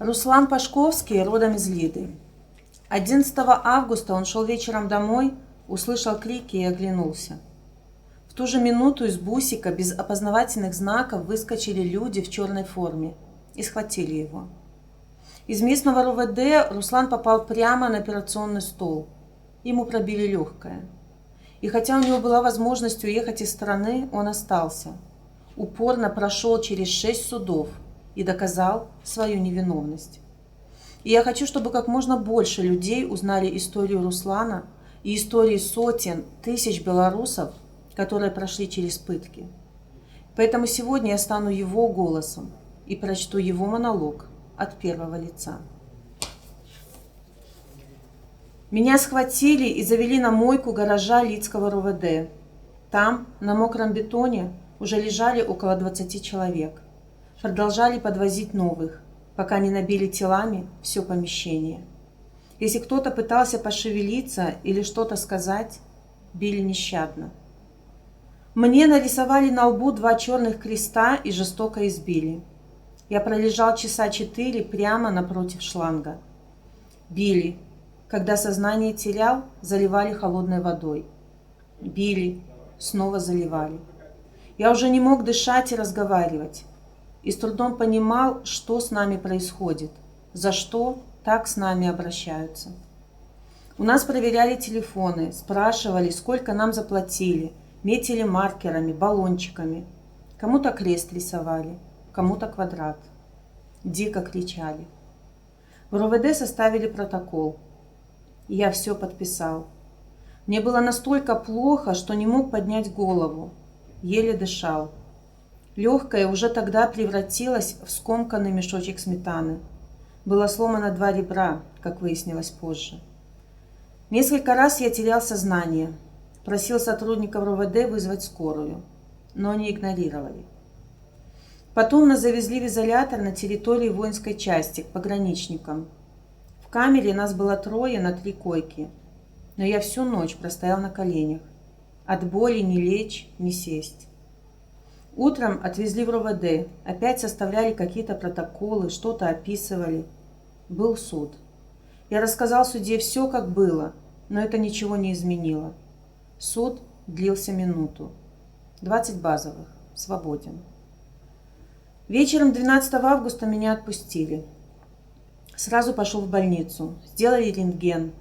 Руслан Пашковский родом из Лиды. 11 августа он шел вечером домой, услышал крики и оглянулся. В ту же минуту из бусика без опознавательных знаков выскочили люди в черной форме и схватили его. Из местного РОВД Руслан попал прямо на операционный стол. Ему пробили легкое. И хотя у него была возможность уехать из страны, он остался. Упорно прошел через 6 судов и доказал свою невиновность. И я хочу, чтобы как можно больше людей узнали историю Руслана и истории сотен, тысяч белорусов, которые прошли через пытки. Поэтому сегодня я стану его голосом и прочту его монолог от первого лица. Меня схватили и завели на мойку гаража Лидского РОВД. Там, на мокром бетоне, уже лежали около 20 человек. Продолжали подвозить новых, пока не набили телами все помещение. Если кто-то пытался пошевелиться или что-то сказать, били нещадно. Мне нарисовали на лбу 2 черных креста и жестоко избили. Я пролежал часа 4 прямо напротив шланга. Били. Когда сознание терял, заливали холодной водой. Били. Снова заливали. Я уже не мог дышать и разговаривать. И с трудом понимал, что с нами происходит, за что так с нами обращаются. У нас проверяли телефоны, спрашивали, сколько нам заплатили, метили маркерами, баллончиками. Кому-то крест рисовали, кому-то квадрат. Дико кричали. В РОВД составили протокол. Я все подписал. Мне было настолько плохо, что не мог поднять голову. Еле дышал. Легкое уже тогда превратилось в скомканный мешочек сметаны. Было сломано 2 ребра, как выяснилось позже. Несколько раз я терял сознание. Просил сотрудников РОВД вызвать скорую, но они игнорировали. Потом нас завезли в изолятор на территории воинской части к пограничникам. В камере нас было 3 на 3 койки, но я всю ночь простоял на коленях. От боли ни лечь, ни сесть. Утром отвезли в РОВД, опять составляли какие-то протоколы, что-то описывали. Был суд. Я рассказал судье все, как было, но это ничего не изменило. Суд длился минуту. 20 базовых. Свободен. Вечером 12 августа меня отпустили. Сразу пошел в больницу. Сделали рентген.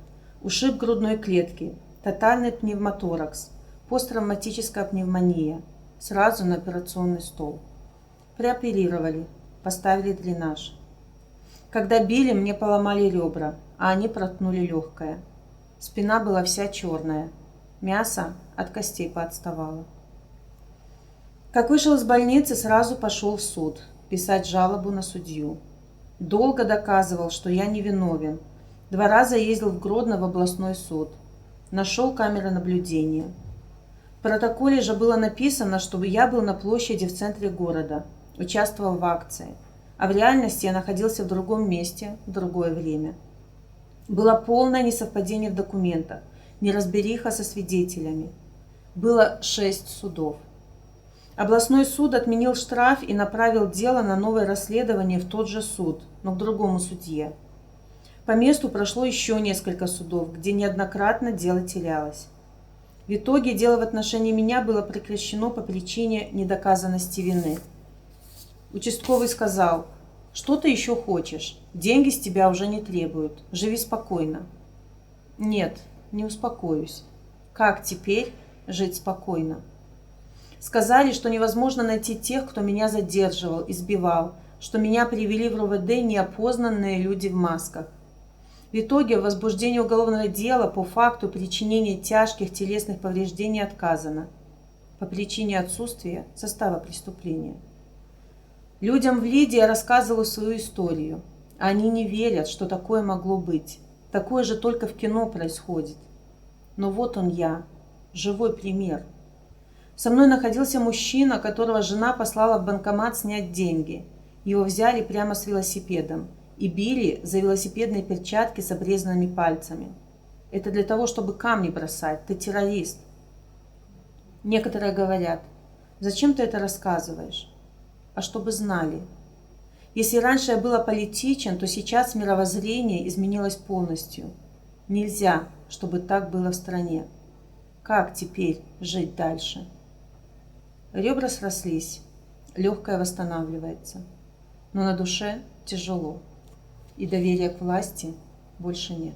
Ушиб грудной клетки. Тотальный пневмоторакс. Посттравматическая пневмония. Сразу на операционный стол. Прооперировали. Поставили дренаж. Когда били, мне поломали ребра, а они проткнули легкое. Спина была вся черная. Мясо от костей поотставало. Как вышел из больницы, сразу пошел в суд, писать жалобу на судью. Долго доказывал, что я невиновен. 2 раза ездил в Гродно в областной суд. Нашел камеры наблюдения. В протоколе же было написано, чтобы я был на площади в центре города, участвовал в акции. А в реальности я находился в другом месте, в другое время. Было полное несовпадение в документах, неразбериха со свидетелями. Было 6 судов. Областной суд отменил штраф и направил дело на новое расследование в тот же суд, но к другому судье. По месту прошло еще несколько судов, где неоднократно дело терялось. В итоге дело в отношении меня было прекращено по причине недоказанности вины. Участковый сказал: «Что ты еще хочешь? Деньги с тебя уже не требуют. Живи спокойно». Нет, не успокоюсь. Как теперь жить спокойно? Сказали, что невозможно найти тех, кто меня задерживал, избивал, что меня привели в РОВД неопознанные люди в масках. В итоге в возбуждении уголовного дела по факту причинения тяжких телесных повреждений отказано по причине отсутствия состава преступления. Людям в Лиде я рассказывала свою историю. Они не верят, что такое могло быть. Такое же только в кино происходит. Но вот он я, живой пример. Со мной находился мужчина, которого жена послала в банкомат снять деньги. Его взяли прямо с велосипедом и били за велосипедные перчатки с обрезанными пальцами. Это для того, чтобы камни бросать. Ты террорист. Некоторые говорят: «Зачем ты это рассказываешь?» А чтобы знали. Если раньше я был аполитичен, то сейчас мировоззрение изменилось полностью. Нельзя, чтобы так было в стране. Как теперь жить дальше? Ребра срослись, легкое восстанавливается, но на душе тяжело, и доверия к власти больше нет.